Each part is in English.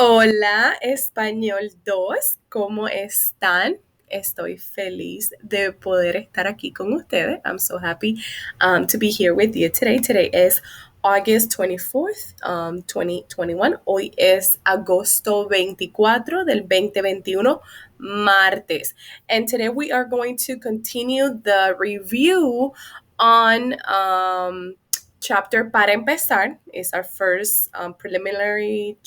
Hola, Español 2, ¿cómo están? Estoy feliz de poder estar aquí con ustedes. I'm so happy to be here with you today. Today is August 24th, 2021. Hoy es agosto 24 del 2021, martes. And today we are going to continue the review on chapter Para Empezar. Is our first preliminary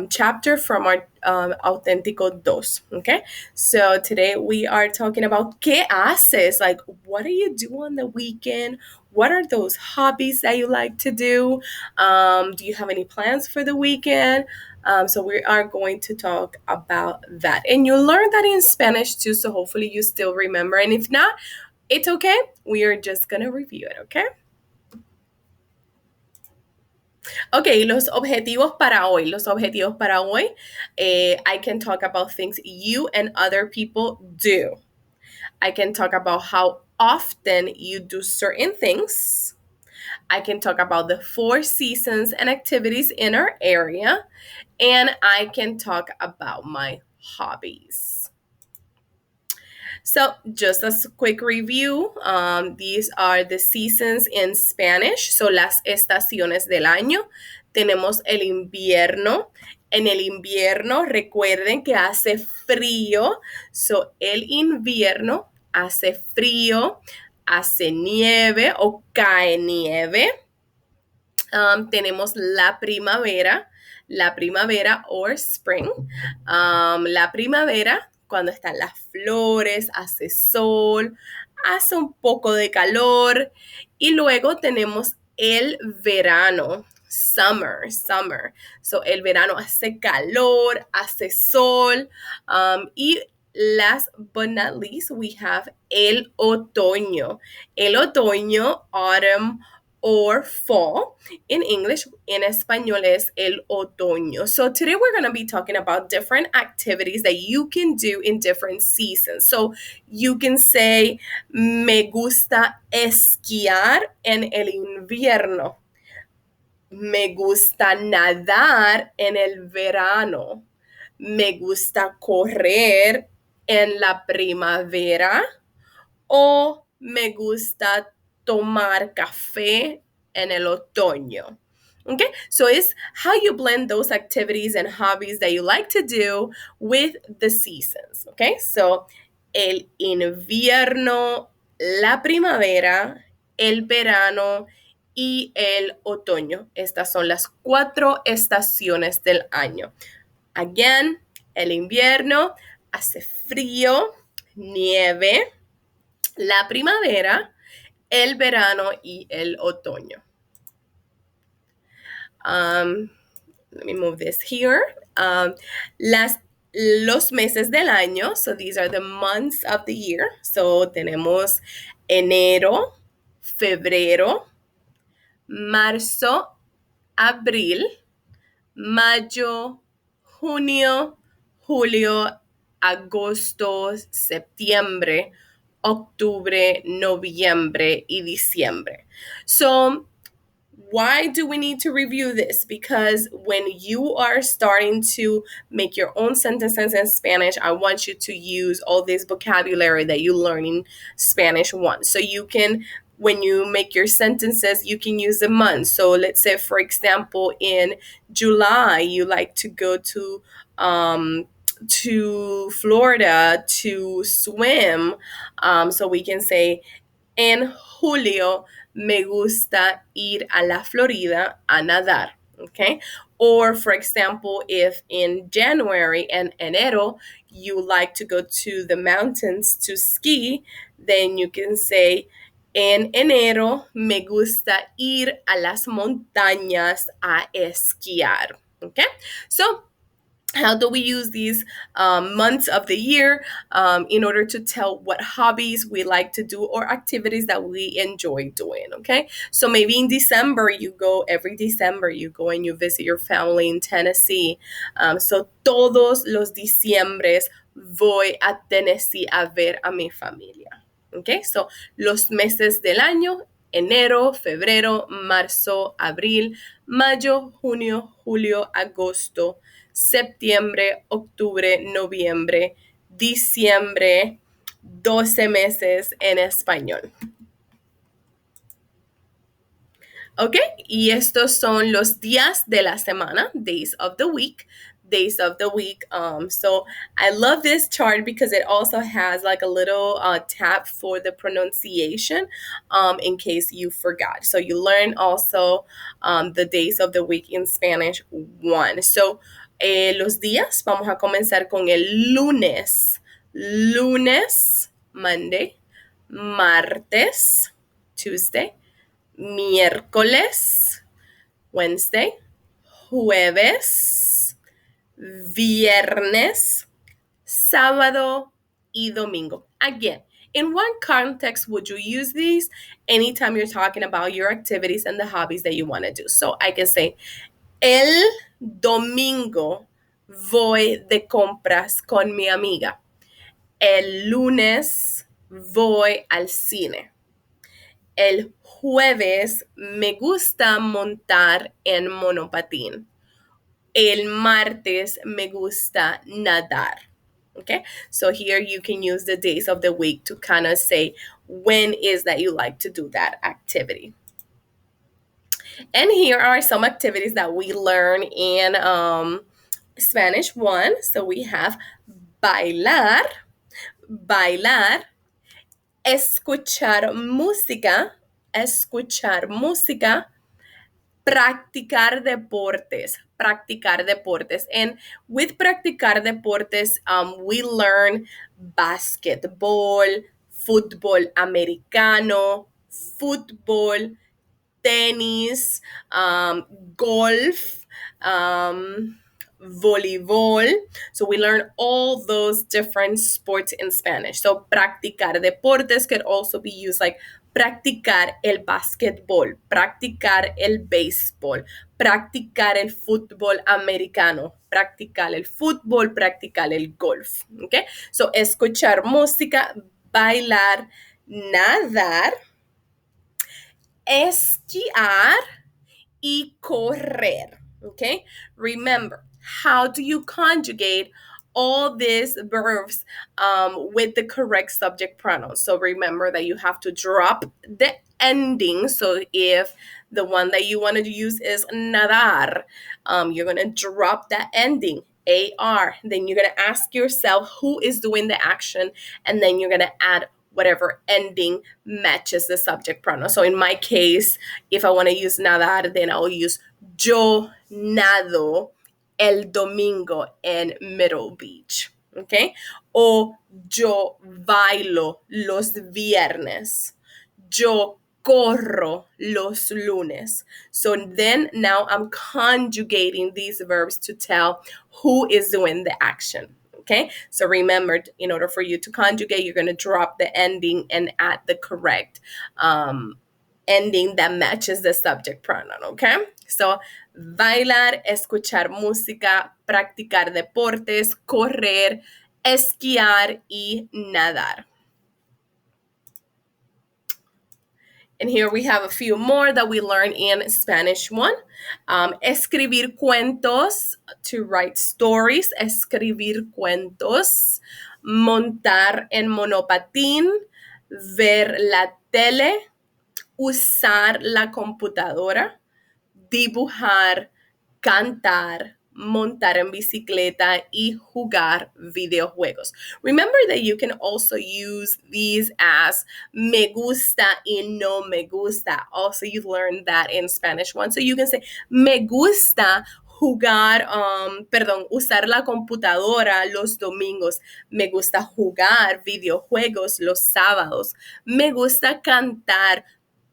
chapter from our Auténtico Dos. Okay, so today we are talking about ¿qué haces? Like, what do you do on the weekend? What are those hobbies that you like to do? Do you have any plans for the weekend? So we are going to talk about that. And you'll learn that in Spanish too, so hopefully you still remember. And if not, it's okay. We are just going to review it, okay? Ok, los objetivos para hoy. Los objetivos para hoy. I can talk about things you and other people do. I can talk about how often you do certain things. I can talk about the 4 seasons and activities in our area. And I can talk about my hobbies. So, just a quick review. These are the seasons in Spanish. So, las estaciones del año. Tenemos el invierno. En el invierno, recuerden que hace frío. So, el invierno hace frío, hace nieve o cae nieve. Tenemos la primavera or spring. La primavera, cuando están las flores, hace sol, hace un poco de calor. Y luego tenemos el verano, summer. So, el verano hace calor, hace sol. Y last but not least, we have el otoño. El otoño, autumn, or fall. In English, en español es el otoño. So today we're going to be talking about different activities that you can do in different seasons. So you can say, me gusta esquiar en el invierno. Me gusta nadar en el verano. Me gusta correr en la primavera. O me gusta tomar café en el otoño. Okay, so it's how you blend those activities and hobbies that you like to do with the seasons. Okay, so el invierno, la primavera, el verano y el otoño. Estas son las 4 estaciones del año. Again, el invierno hace frío, nieve. La primavera, el verano y el otoño. Let me move this here. Los meses del año, so these are the months of the year. So tenemos enero, febrero, marzo, abril, mayo, junio, julio, agosto, septiembre, octubre, noviembre, y diciembre. So, why do we need to review this? Because when you are starting to make your own sentences in Spanish, I want you to use all this vocabulary that you learn in Spanish 1. So you can, when you make your sentences, you can use the months. So let's say, for example, in July, you like to go to Florida to swim. So we can say, en julio me gusta ir a la Florida a nadar. Okay. Or, for example, if in January and enero you like to go to the mountains to ski, then you can say, en enero me gusta ir a las montañas a esquiar. Okay. So, how do we use these months of the year in order to tell what hobbies we like to do or activities that we enjoy doing? Okay, so maybe in December every December you go and you visit your family in Tennessee. So todos los diciembres voy a Tennessee a ver a mi familia. Okay, so los meses del año: enero, febrero, marzo, abril, mayo, junio, julio, agosto, septiembre, octubre, noviembre, diciembre, 12 meses en español. ¿Ok? Y estos son los días de la semana, days of the week. Days of the week. So I love this chart because it also has like a little tab for the pronunciation in case you forgot. So you learn also the days of the week in Spanish 1. So los días, vamos a comenzar con el lunes. Lunes, Monday. Martes, Tuesday. Miércoles, Wednesday, jueves, viernes, sábado, y domingo. Again, in what context would you use these? Anytime you're talking about your activities and the hobbies that you want to do. So I can say, el domingo voy de compras con mi amiga. El lunes voy al cine. El jueves me gusta montar en monopatín. El martes me gusta nadar. Okay, so here you can use the days of the week to kind of say when is that you like to do that activity. And here are some activities that we learn in Spanish 1. So we have bailar, bailar, escuchar música, practicar deportes, practicar deportes. And with practicar deportes, we learn basketball, fútbol americano, fútbol, tenis, golf, volleyball. So we learn all those different sports in Spanish. So practicar deportes could also be used like practicar el basquetbol, practicar el béisbol, practicar el fútbol americano, practicar el fútbol, practicar el golf. Okay? So escuchar música, bailar, nadar, esquiar, y correr. Okay? Remember, how do you conjugate all these verbs with the correct subject pronoun? So remember that you have to drop the ending. So if the one that you want to use is nadar, you're going to drop that ending. AR. Then you're going to ask yourself who is doing the action, and then you're going to add whatever ending matches the subject pronoun. So in my case, if I want to use nadar, then I'll use yo nado el domingo en Middle Beach. Okay? O yo bailo los viernes. Yo corro los lunes. So then now I'm conjugating these verbs to tell who is doing the action. Okay, so remember, in order for you to conjugate, you're going to drop the ending and add the correct ending that matches the subject pronoun. Okay, so bailar, escuchar música, practicar deportes, correr, esquiar y nadar. And here we have a few more that we learn in Spanish 1. Escribir cuentos, to write stories, escribir cuentos, montar en monopatín, ver la tele, usar la computadora, dibujar, cantar, montar en bicicleta y jugar videojuegos. Remember that you can also use these as me gusta y no me gusta. Also, you learned that in Spanish 1. So you can say me gusta jugar, usar la computadora los domingos. Me gusta jugar videojuegos los sábados. Me gusta cantar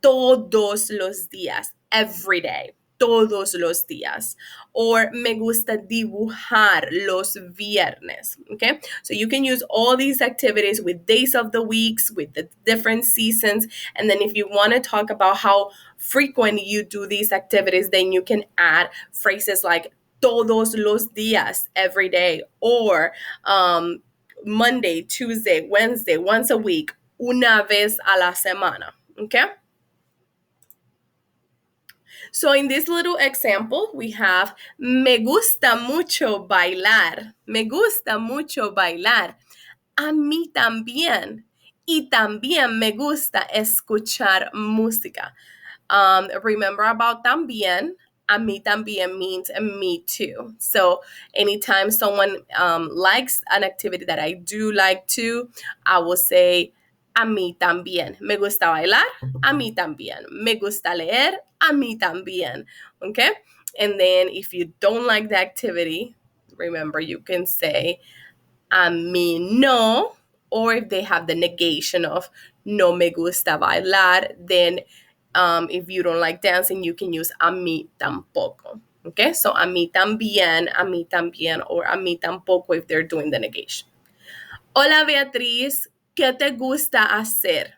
todos los días, every day, todos los días. Or me gusta dibujar los viernes. Okay, so you can use all these activities with days of the weeks, with the different seasons. And then if you want to talk about how frequent you do these activities, then you can add phrases like todos los días, every day, or Monday, Tuesday, Wednesday, once a week, una vez a la semana. Okay? So in this little example, we have me gusta mucho bailar. Me gusta mucho bailar. A mí también. Y también me gusta escuchar música. Remember about también. A mí también means me too. So anytime someone likes an activity that I do like too, I will say a mí también. Me gusta bailar, a mí también. Me gusta leer, a mí también. Okay? And then if you don't like the activity, remember you can say a mí no, or if they have the negation of no me gusta bailar, then if you don't like dancing, you can use a mí tampoco. Okay, so a mí también, or a mí tampoco if they're doing the negation. Hola Beatriz, ¿qué te gusta hacer?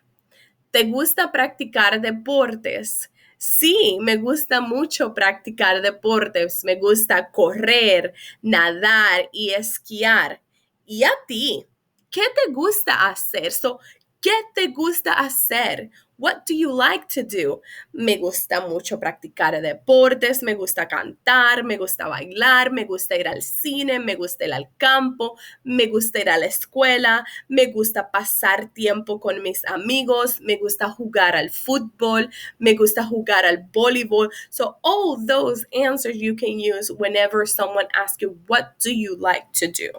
¿Te gusta practicar deportes? Sí, me gusta mucho practicar deportes. Me gusta correr, nadar y esquiar. ¿Y a ti? ¿Qué te gusta hacer? So, ¿qué te gusta hacer? What do you like to do? Me gusta mucho practicar deportes, me gusta cantar, me gusta bailar, me gusta ir al cine, me gusta ir al campo, me gusta ir a la escuela, me gusta pasar tiempo con mis amigos, me gusta jugar al fútbol, me gusta jugar al voleibol. So all those answers you can use whenever someone asks you, what do you like to do?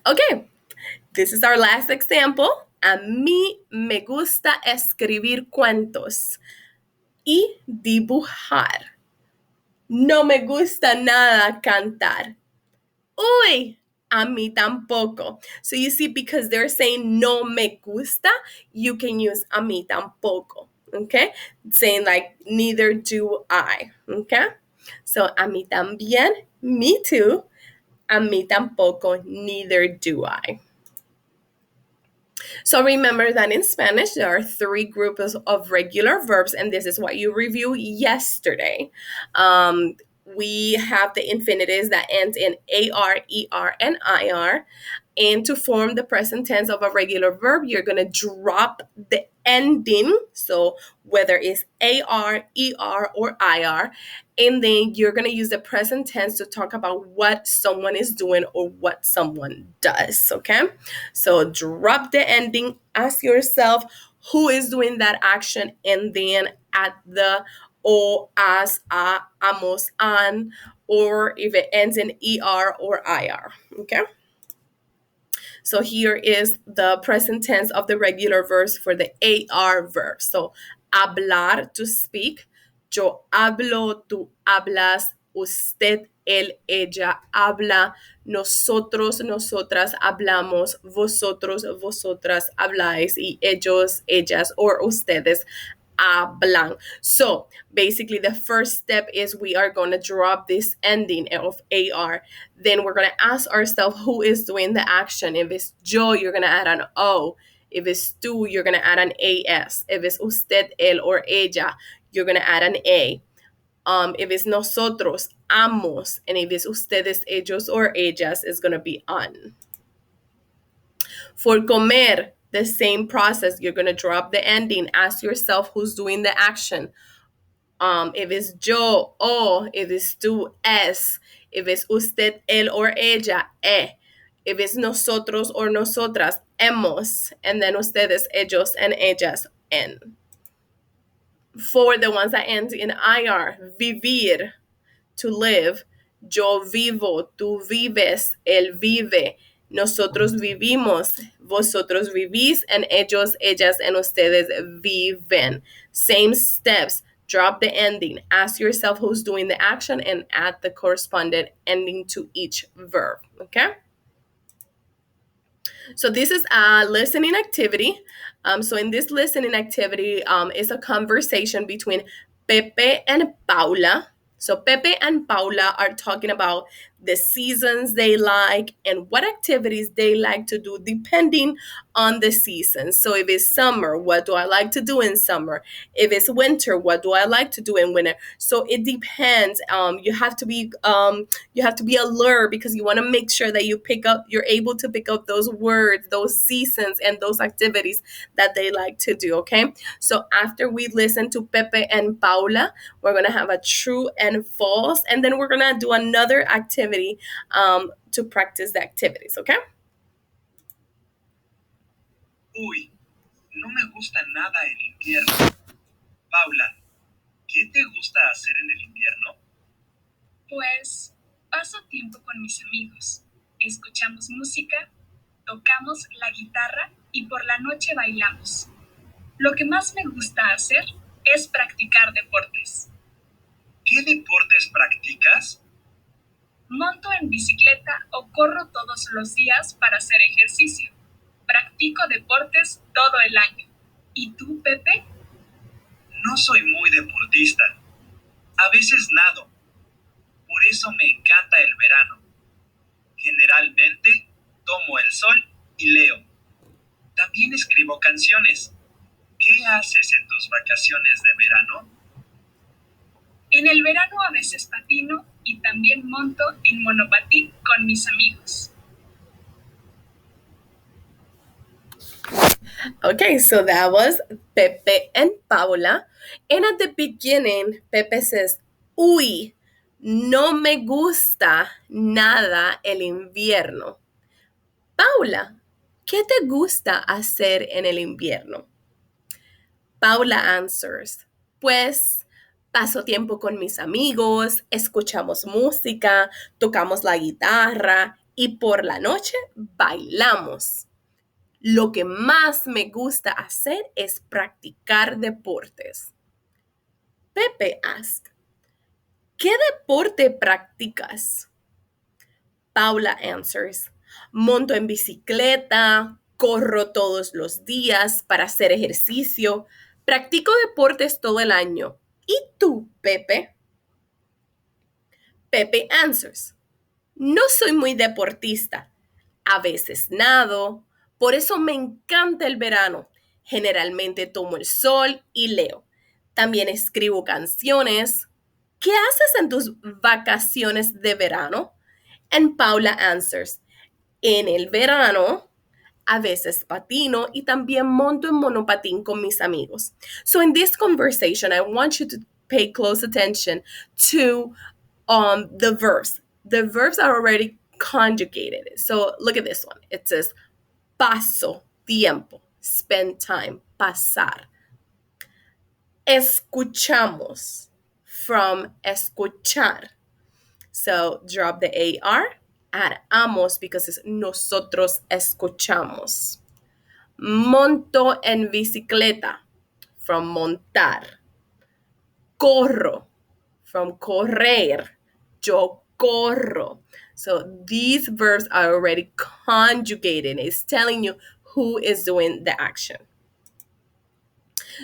Okay, this is our last example. A mí me gusta escribir cuentos y dibujar. No me gusta nada cantar. Uy, a mí tampoco. So you see, because they're saying no me gusta, you can use a mí tampoco. Okay? Saying like neither do I. Okay? So a mí también, me too. A mí tampoco, neither do I. So remember that in Spanish, there are three groups of regular verbs, and this is what you reviewed yesterday. We have the infinitives that end in AR, ER, and IR. And to form the present tense of a regular verb, you're going to drop the ending. So whether it's AR, ER, or IR. And then you're going to use the present tense to talk about what someone is doing or what someone does. Okay? So drop the ending, ask yourself who is doing that action, and then add the o, as, a, amos, an, or if it ends in ER or IR. Okay? So here is the present tense of the regular verbs for the AR verb. So hablar, to speak. Yo hablo, tú hablas, usted, él, ella habla, nosotros, nosotras hablamos, vosotros, vosotras habláis, y ellos, ellas, or ustedes hablan. So basically the first step is we are going to drop this ending of AR. Then we're going to ask ourselves who is doing the action. If it's yo, you're going to add an O. If it's tú, you're going to add an AS. If it's usted, él, or ella, you're going to add an A. If it's nosotros, amos, and if it's ustedes, ellos, or ellas, it's going to be an. For comer, the same process. You're going to drop the ending. Ask yourself who's doing the action. If it's yo, o. If it's tú, es. If it's usted, él, or ella, e. If it's nosotros or nosotras, hemos. And then ustedes, ellos, and ellas, en. For the ones that end in IR, vivir, to live. Yo vivo, tú vives, él vive, nosotros vivimos, vosotros vivís, and ellos, ellas, and ustedes viven. Same steps. Drop the ending. Ask yourself who's doing the action and add the corresponding ending to each verb. Okay? So this is a listening activity. So in this listening activity, it's a conversation between Pepe and Paula. So Pepe and Paula are talking about the seasons they like, and what activities they like to do depending on the season. So if it's summer, what do I like to do in summer? If it's winter, what do I like to do in winter? So it depends. You have to be alert because you want to make sure that you're able to pick up those words, those seasons, and those activities that they like to do. Okay. So after we listen to Pepe and Paula, we're gonna have a true and false, and then we're gonna do another activity to practice the activities. Okay. Uy, no me gusta nada el invierno. Paula, ¿qué te gusta hacer en el invierno? Pues paso tiempo con mis amigos, escuchamos música, tocamos la guitarra y por la noche bailamos. Lo que más me gusta hacer es practicar deportes. ¿Qué deportes practicas? Monto en bicicleta o corro todos los días para hacer ejercicio. Practico deportes todo el año. ¿Y tú, Pepe? No soy muy deportista. A veces nado. Por eso me encanta el verano. Generalmente tomo el sol y leo. También escribo canciones. ¿Qué haces en tus vacaciones de verano? En el verano a veces patino y también monto en monopatín con mis amigos. Okay, so that was Pepe and Paula. And at the beginning, Pepe says, Uy, no me gusta nada el invierno. Paula, ¿qué te gusta hacer en el invierno? Paula answers, pues paso tiempo con mis amigos, escuchamos música, tocamos la guitarra y por la noche bailamos. Lo que más me gusta hacer es practicar deportes. Pepe asks, ¿qué deporte practicas? Paula answers, monto en bicicleta, corro todos los días para hacer ejercicio, practico deportes todo el año. ¿Y tú, Pepe? Pepe answers, no soy muy deportista. A veces nado. Por eso me encanta el verano. Generalmente tomo el sol y leo. También escribo canciones. ¿Qué haces en tus vacaciones de verano? And Paula answers, en el verano, a veces patino y también monto en monopatín con mis amigos. So in this conversation, I want you to pay close attention to the verbs. The verbs are already conjugated. So look at this one. It says paso, tiempo, spend time, pasar. Escuchamos, from escuchar. So drop the AR, add amos because it's nosotros escuchamos. Monto en bicicleta, from montar. Corro, from correr. Yo corro. So these verbs are already conjugated. It's telling you who is doing the action.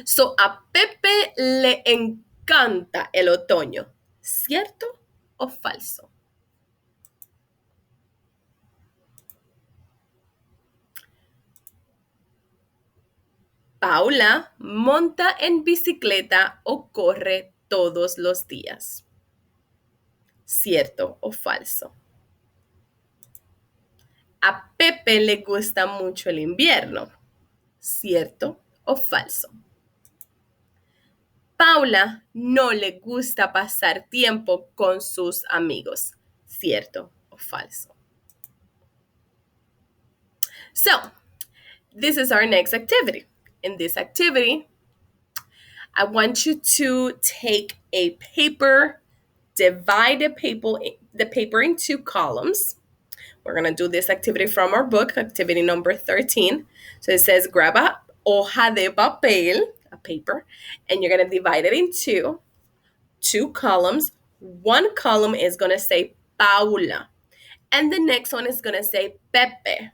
So a Pepe le encanta el otoño. ¿Cierto o falso? Paula monta en bicicleta o corre todos los días. ¿Cierto o falso? A Pepe le gusta mucho el invierno. ¿Cierto o falso? Paula no le gusta pasar tiempo con sus amigos. ¿Cierto o falso? So, this is our next activity. In this activity, I want you to take a paper, divide the paper in two columns. We're going to do this activity from our book, activity number 13. So it says grab a hoja de papel, a paper, and you're going to divide it in two columns. One column is going to say Paula, and the next one is going to say Pepe.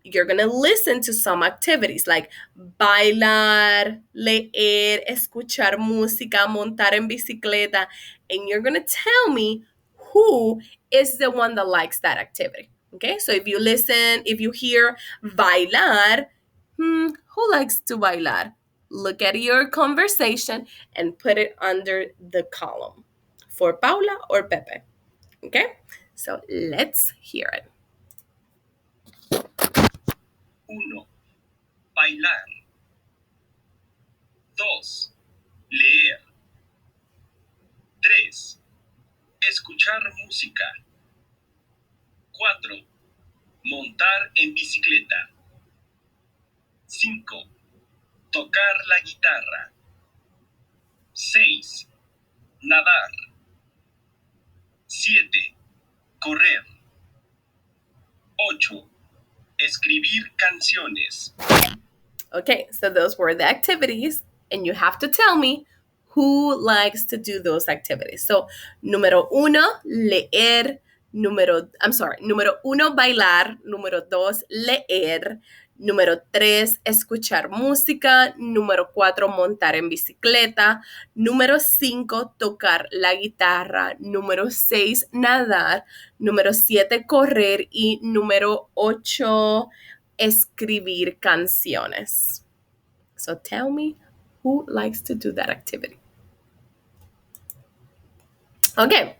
You're going to listen to some activities like bailar, leer, escuchar música, montar en bicicleta, and you're going to tell me who is the one that likes that activity. Okay, so if you hear bailar, who likes to bailar? Look at your conversation and put it under the column for Paula or Pepe. Okay, so let's hear it. Uno, bailar. 2, leer. 3, escuchar música. 4, montar en bicicleta. 5, tocar la guitarra. 6, nadar. 7, correr. 8, escribir canciones. Okay, so those were the activities, and you have to tell me who likes to do those activities. So, número uno, leer. Número uno, bailar. Número dos, leer. Número tres, escuchar música. Número cuatro, montar en bicicleta. Número cinco, tocar la guitarra. Número seis, nadar. Número siete, correr. Y número ocho, escribir canciones. So tell me who likes to do that activity. Okay.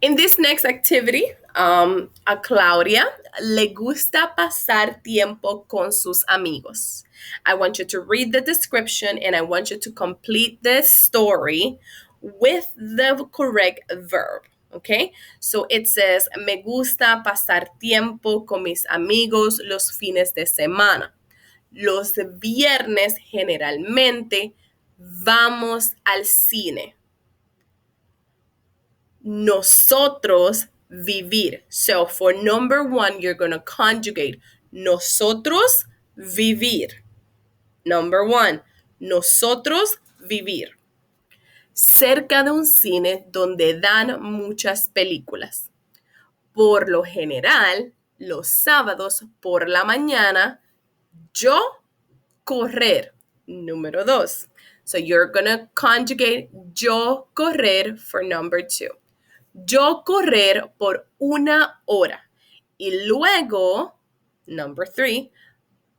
In this next activity, a Claudia le gusta pasar tiempo con sus amigos. I want you to read the description and I want you to complete the story with the correct verb. Okay, so it says, me gusta pasar tiempo con mis amigos los fines de semana. Los viernes generalmente vamos al cine. Nosotros vivir. So for number one, you're going to conjugate nosotros vivir. Number one, nosotros vivir. Cerca de un cine donde dan muchas películas. Por lo general, los sábados por la mañana, yo correr. Número dos. So you're going to conjugate yo correr for number two. Yo correr por 1 hora. Y luego, number three,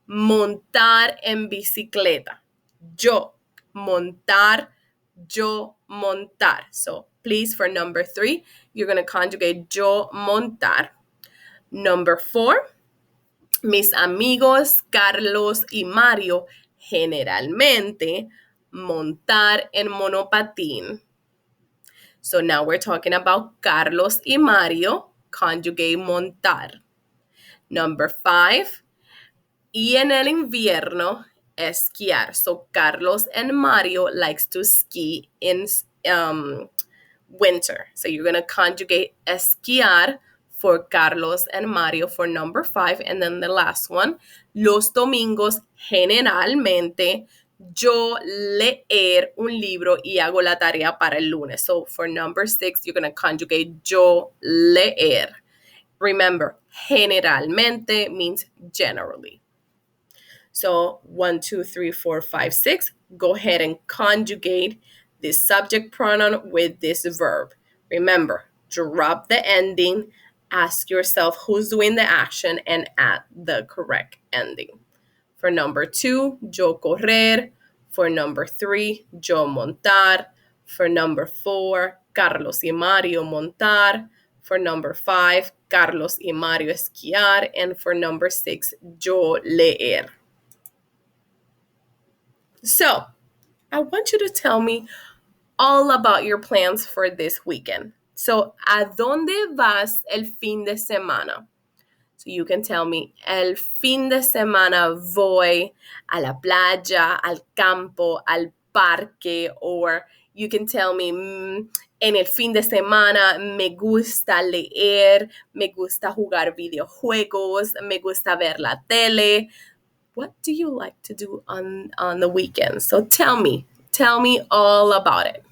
montar en bicicleta. Yo montar, yo montar. So please, for number three, you're going to conjugate yo montar. Number four, mis amigos Carlos y Mario generalmente montar en monopatín. So now we're talking about Carlos y Mario, conjugate montar. Number five, y en el invierno, esquiar. So Carlos and Mario likes to ski in winter. So you're going to conjugate esquiar for Carlos and Mario for number five. And then the last one, los domingos generalmente yo leer un libro y hago la tarea para el lunes. So for number six, you're going to conjugate yo leer. Remember, generalmente means generally. So 1, 2, 3, 4, 5, 6. Go ahead and conjugate this subject pronoun with this verb. Remember, drop the ending, ask yourself who's doing the action, and add the correct ending. For number two, yo correr. For number three, yo montar. For number four, Carlos y Mario montar. For number five, Carlos y Mario esquiar. And for number six, yo leer. So, I want you to tell me all about your plans for this weekend. So, ¿a dónde vas el fin de semana? So you can tell me, el fin de semana voy a la playa, al campo, al parque, or you can tell me, en el fin de semana me gusta leer, me gusta jugar videojuegos, me gusta ver la tele. What do you like to do on the weekends? So tell me all about it.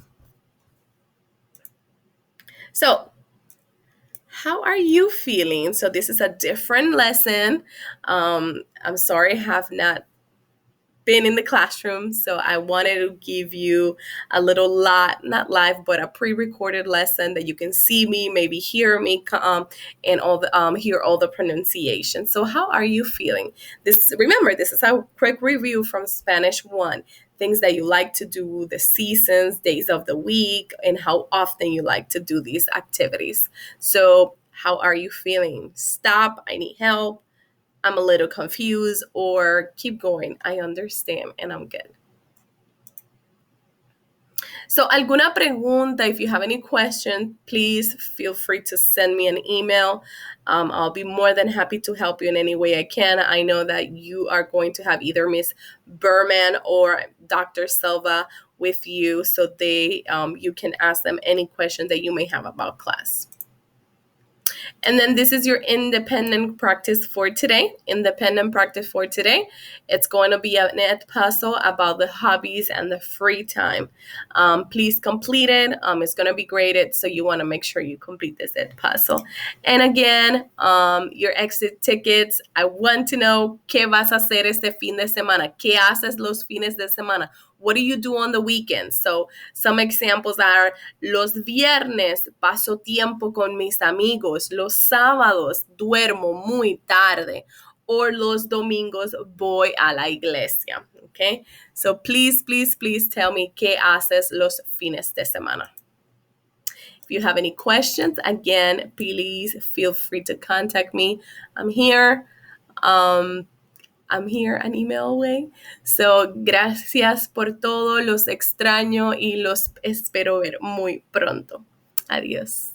So, how are you feeling? So this is a different lesson. I'm sorry I have not been in the classroom, so I wanted to give you a little lot, not live, but a pre-recorded lesson that you can see me, maybe hear me, and all the hear all the pronunciation. So how are you feeling? Remember, this is a quick review from Spanish 1. Things that you like to do, the seasons, days of the week, and how often you like to do these activities. So how are you feeling? Stop, I need help, I'm a little confused, or keep going, I understand and I'm good. So, alguna pregunta, if you have any question, please feel free to send me an email. I'll be more than happy to help you in any way I can. I know that you are going to have either Miss Berman or Dr. Silva with you, so you can ask them any question that you may have about class. And then this is your independent practice for today. Independent practice for today. It's going to be an ed puzzle about the hobbies and the free time. Please complete it. It's going to be graded, so you want to make sure you complete this ed puzzle. And again, your exit tickets. I want to know qué vas a hacer este fin de semana. ¿Qué haces los fines de semana? What do you do on the weekends? So some examples are: los viernes paso tiempo con mis amigos, los sábados duermo muy tarde, or los domingos voy a la iglesia. Okay? So please, please, please tell me qué haces los fines de semana. If you have any questions, again, please feel free to contact me. I'm here. I'm here an email away. So, gracias por todo, los extraño y los espero ver muy pronto. Adiós.